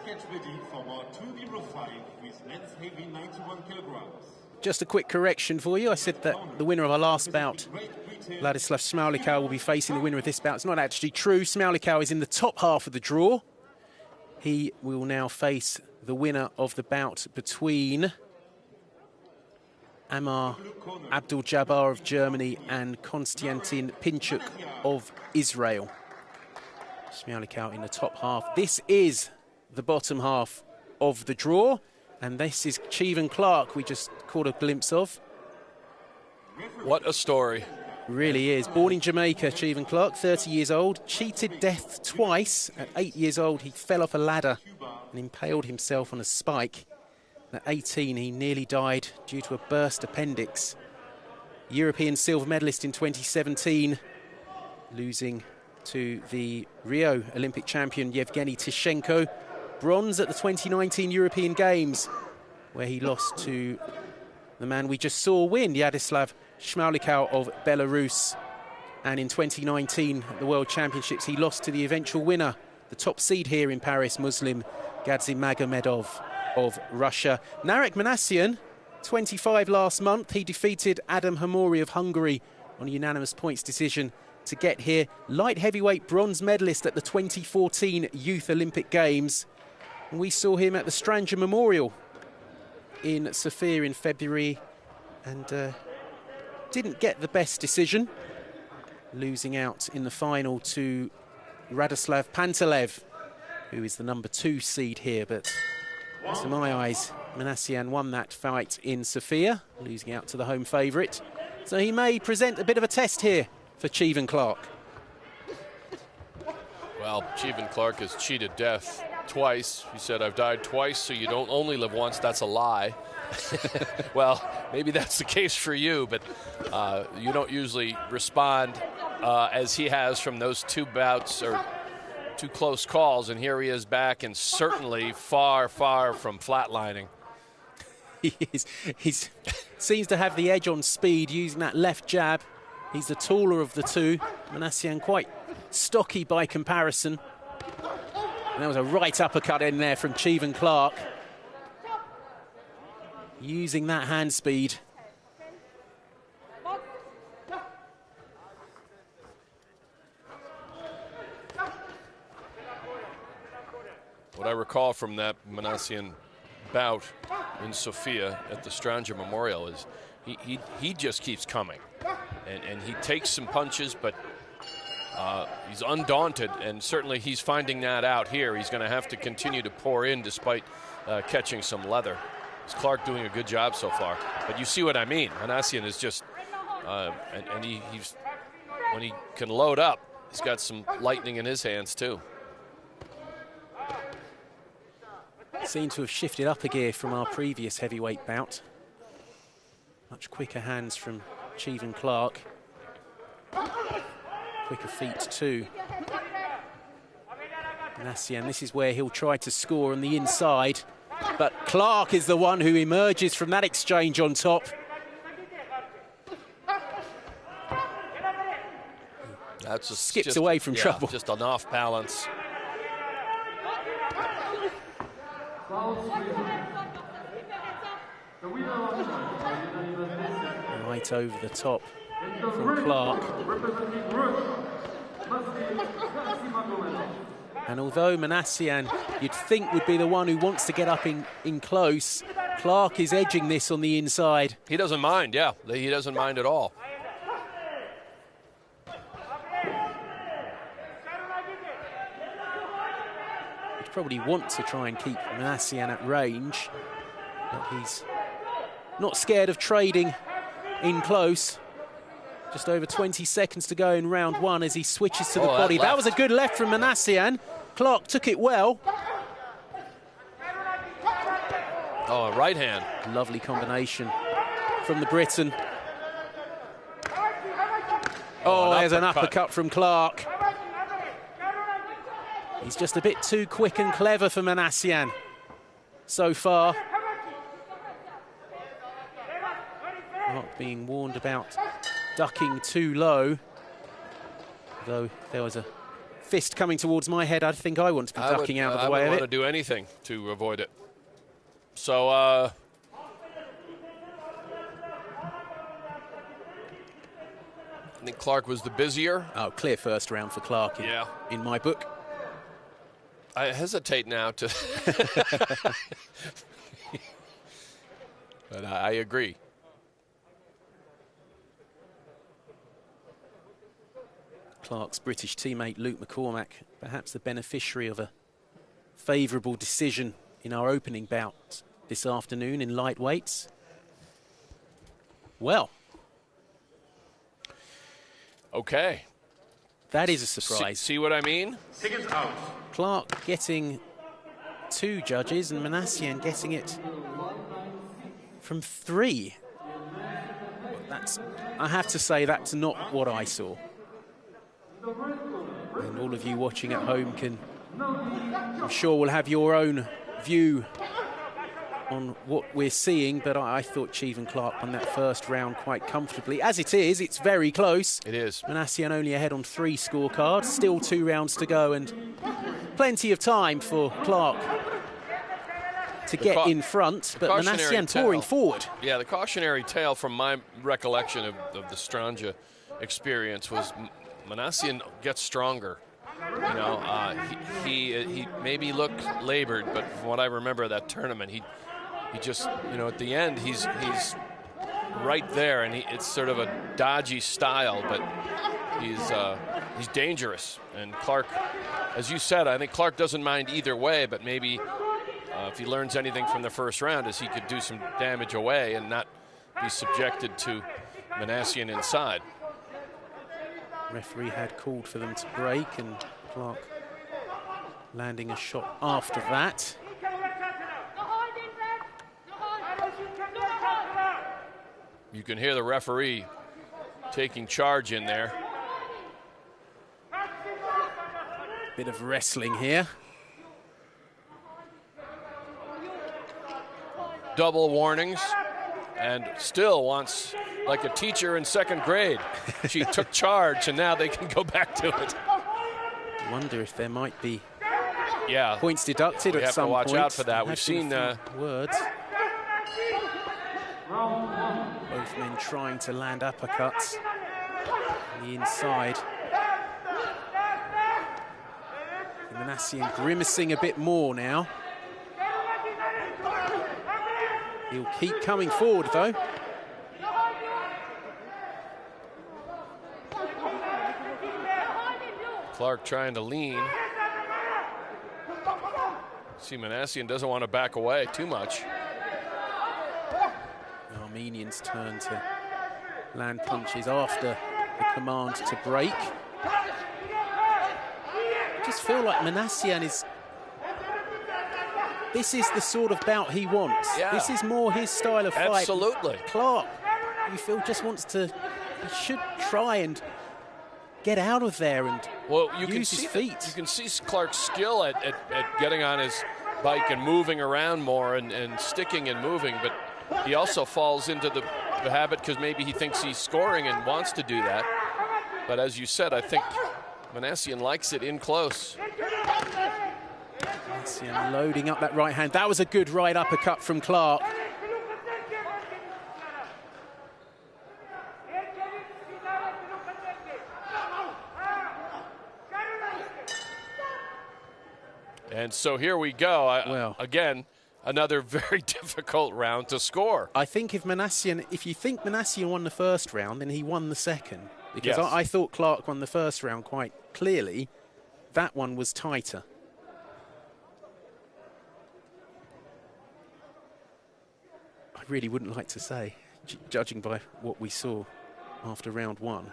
get ready for our 205 with men's heavy 91 kilograms. Just a quick correction for you. I said that the winner of our last bout, Vladislav Smaulikau, will be facing the winner of this bout. It's not actually true. Smaulikau is in the top half of the draw. He will now face the winner of the bout between Amar Abdul-Jabbar of Germany and Konstantin Pinchuk of Israel. Smaulikau in the top half. This is the bottom half of the draw. And this is Cheavon Clarke we just caught a glimpse of. What a story. Really is. Born in Jamaica, Cheavon Clarke, 30 years old. Cheated death twice. At 8 years old, he fell off a ladder and impaled himself on a spike. At 18, he nearly died due to a burst appendix. European silver medalist in 2017, losing to the Rio Olympic champion Yevgeny Tishenko. Bronze at the 2019 European Games, where he lost to the man we just saw win, Vladislav Smaulikau of Belarus. And in 2019 at the World Championships, he lost to the eventual winner, the top seed here in Paris, Muslim Gadzim Magomedov of Russia. Narek Manasyan, 25 last month, he defeated Adam Hamori of Hungary on a unanimous points decision to get here. Light heavyweight bronze medalist at the 2014 Youth Olympic Games. And we saw him at the Stranger Memorial in Sofia in February and didn't get the best decision, losing out in the final to Radoslav Pantelev, who is the number 2 seed here. But to my eyes, Manasyan won that fight in Sofia, losing out to the home favourite. So he may present a bit of a test here for Cheavon Clarke. Well, Cheavon Clarke has cheated death twice. He said, I've died twice, so you don't only live once. That's a lie. Well, maybe that's the case for you, but you don't usually respond as he has from those 2 bouts or 2 close calls, and here he is back and certainly far, far from flatlining. He seems to have the edge on speed using that left jab. He's the taller of the 2. Manasyan quite stocky by comparison. And there was a right uppercut in there from Cheavon Clarke. Using that hand speed. What I recall from that Manasyan bout in Sofia at the Stranger Memorial is he just keeps coming. And he takes some punches, but he's undaunted, and certainly he's finding that out here. He's going to have to continue to pour in despite catching some leather. Is Clarke doing a good job so far? But you see what I mean. Manasyan is just, he's when he can load up, he's got some lightning in his hands too. Seem to have shifted up a gear from our previous heavyweight bout. Much quicker hands from Cheavon Clarke. Quicker feet too. Manasyan, this is where he'll try to score on the inside, but Clarke is the one who emerges from that exchange on top. That's skips away from trouble. Just an off balance. Right over the top from Clarke. And although Manasyan, you'd think, would be the one who wants to get up in close, Clarke is edging this on the inside. He doesn't mind, yeah. He doesn't mind at all. He'd probably want to try and keep Manasyan at range, but he's not scared of trading in close. Just over 20 seconds to go in round 1 as he switches to the body. That was a good left from Manasyan. Clarke took it well. Oh, a right hand. Lovely combination from the Briton. Oh, there's an uppercut from Clarke. He's just a bit too quick and clever for Manasyan so far. Not being warned about ducking too low, though there was a fist coming towards my head, I think I want to be ducking out of the way of it. I want to do anything to avoid it. So, I think Clarke was the busier. Oh, clear first round for Clarke in my book. I hesitate now to... But I agree. Clarke's British teammate Luke McCormack, perhaps the beneficiary of a favourable decision in our opening bout this afternoon in lightweights. Well. Okay. That is a surprise. See what I mean? Seconds out. Clarke getting 2 judges and Manasyan getting it from 3. I have to say, that's not what I saw. And all of you watching at home I'm sure will have your own view on what we're seeing, but I thought Cheavon Clarke won that first round quite comfortably. As it is, it's very close. It is. Manasyan only ahead on 3 scorecards, still 2 rounds to go, and plenty of time for Clarke to get in front, but Manasyan pouring forward. Yeah, the cautionary tale from my recollection of the Stranja experience was Manasyan gets stronger. You know, he maybe looked labored, but from what I remember of that tournament, he just, you know, at the end he's right there, and it's sort of a dodgy style, but he's dangerous. And Clarke, as you said, I think Clarke doesn't mind either way, but maybe if he learns anything from the first round, is he could do some damage away and not be subjected to Manasyan inside. Referee had called for them to break, and Clarke landing a shot after that. You can hear the referee taking charge in there. Bit of wrestling here. Double warnings, and still wants, like a teacher in 2nd grade. She took charge, and now they can go back to it. I wonder if there might be points deducted at some point. We have to watch out for that. We've seen words. Both men trying to land uppercuts on the inside. Manasyan grimacing a bit more now. He'll keep coming forward, though. Clarke trying to lean. See, Manasyan doesn't want to back away too much. The Armenians turn to land punches after the command to break. I just feel like Manasyan is... This is the sort of bout he wants. Yeah. This is more his style of fight. Absolutely. Clarke, you feel, just wants to... He should try and get out of there and use his feet. You can see Clarke's skill at getting on his bike and moving around more and sticking and moving, but he also falls into the habit because maybe he thinks he's scoring and wants to do that. But as you said, I think Manasyan likes it in close. Manasyan loading up that right hand. That was a good right uppercut from Clarke. And so here we go. Again, another very difficult round to score. I think if you think Manasyan won the first round, then he won the second. Because I thought Clarke won the first round quite clearly. That one was tighter. I really wouldn't like to say, judging by what we saw after round 1.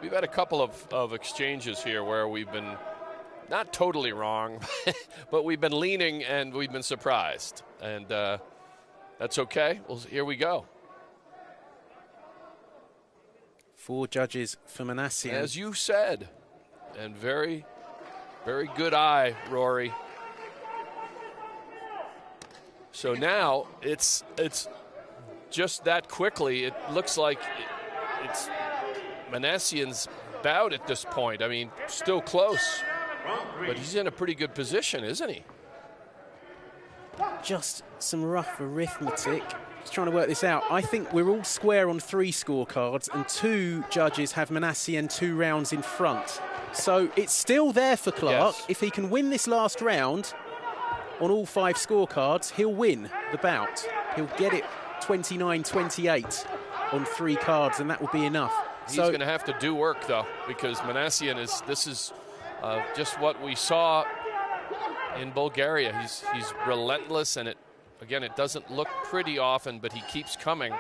We've had a couple of exchanges here where we've been not totally wrong, but we've been leaning and we've been surprised. And that's okay. Well, here we go. 4 judges for Manasyan. As you said, and very, very good eye, Rory. So now it's just that quickly. It looks like it's Manasyan's bout at this point. I mean, still close, but he's in a pretty good position, isn't he? Just some rough arithmetic. Just trying to work this out. I think we're all square on 3 scorecards, and 2 judges have Manasyan 2 rounds in front. So it's still there for Clarke. Yes. If he can win this last round on all 5 scorecards, he'll win the bout. He'll get it 29-28 on 3 cards, and that will be enough. He's going to have to do work, though, because Manasyan this is just what we saw in Bulgaria. He's relentless, and it doesn't look pretty often, but he keeps coming,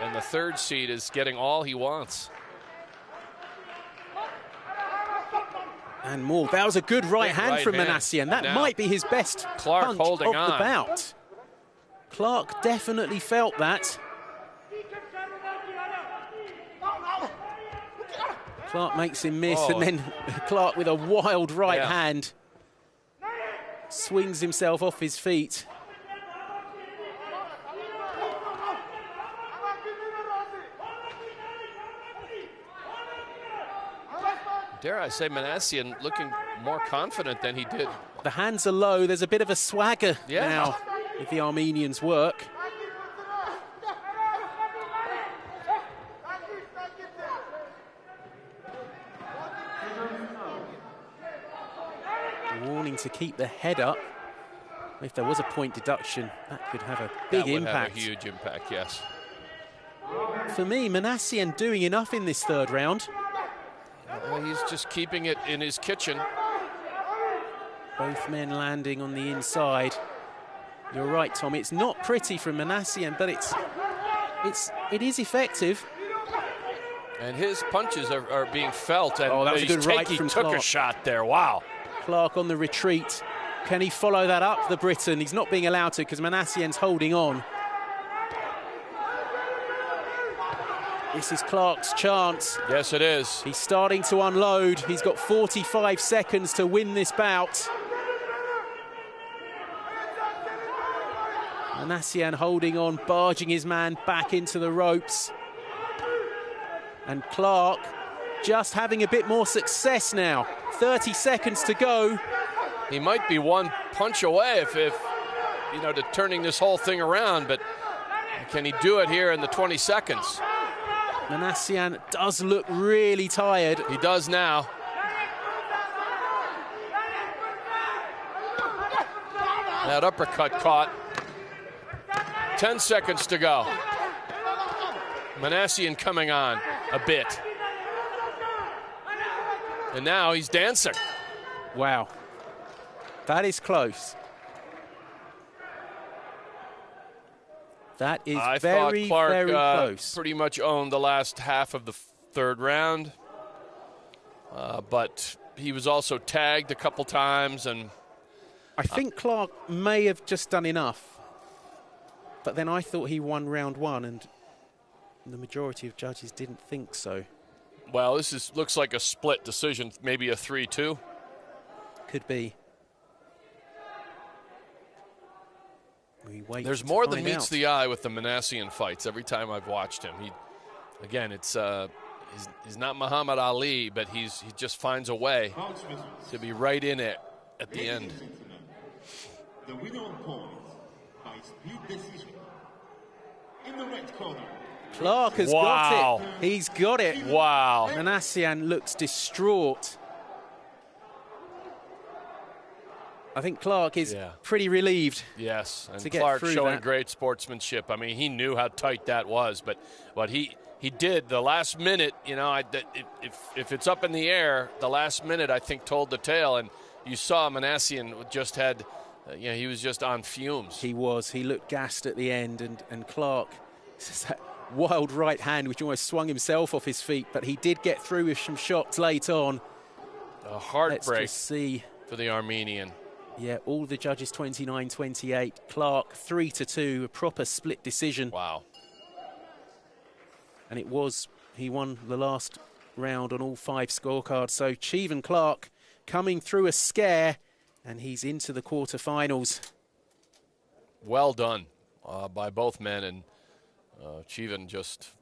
and the 3rd seed is getting all he wants. And more. That was a good right hand from Manasyan. That might be his best Clarke punch holding of the on. bout. Clarke definitely felt that. Clarke makes him miss, and then Clarke with a wild right hand swings himself off his feet. Dare I say, Manasyan looking more confident than he did. The hands are low. There's a bit of a swagger now with the Armenians' work. Warning to keep the head up. If there was a point deduction, that could have a big impact. Have a huge impact, yes. For me, Manasyan doing enough in this 3rd round. He's just keeping it in his kitchen. Both men landing on the inside. You're right, Tom. It's not pretty from Manasyan, but it is effective. And his punches are being felt. And that was a good right from took Clarke. a shot there. Wow. Clarke on the retreat. Can he follow that up, the Briton? He's not being allowed to because Manasyan's holding on. This is Clarke's chance. Yes, it is. He's starting to unload. He's got 45 seconds to win this bout. Manasyan holding on, barging his man back into the ropes. And Clarke just having a bit more success now. 30 seconds to go. He might be one punch away if you know, to turning this whole thing around, but can he do it here in the 20 seconds? Manasyan does look really tired. He does now. That uppercut caught. 10 seconds to go. Manasyan coming on a bit. And now he's dancing. Wow. That is close. That is very, very close. Pretty much owned the last half of the 3rd round. But he was also tagged a couple times. And I think Clarke may have just done enough. But then I thought he won round 1, and the majority of judges didn't think so. Well, this looks like a split decision, maybe a 3-2. Could be. There's more than meets the eye with the Manasyan fights. Every time I've watched him, he's not Muhammad Ali, but he just finds a way to be right in it at the end. The winner on points by split decision. In the red corner, Clarke has got it. He's got it. Wow. Manasyan looks distraught. I think Clarke is pretty relieved. Yes, and to get Clarke through showing that. great sportsmanship. I mean, he knew how tight that was, but he did the last minute. You know, if it's up in the air, the last minute I think told the tale. And you saw Manasyan just had, he was just on fumes. He was. He looked gassed at the end, and Clarke, that wild right hand which almost swung himself off his feet, but he did get through with some shots late on. A heartbreak. Let's just see. For the Armenian. Yeah, all the judges 29-28. Clarke 3-2, a proper split decision. Wow. And he won the last round on all 5 scorecards. So Cheavon Clarke coming through a scare, and he's into the quarterfinals. Well done by both men, and Cheavon just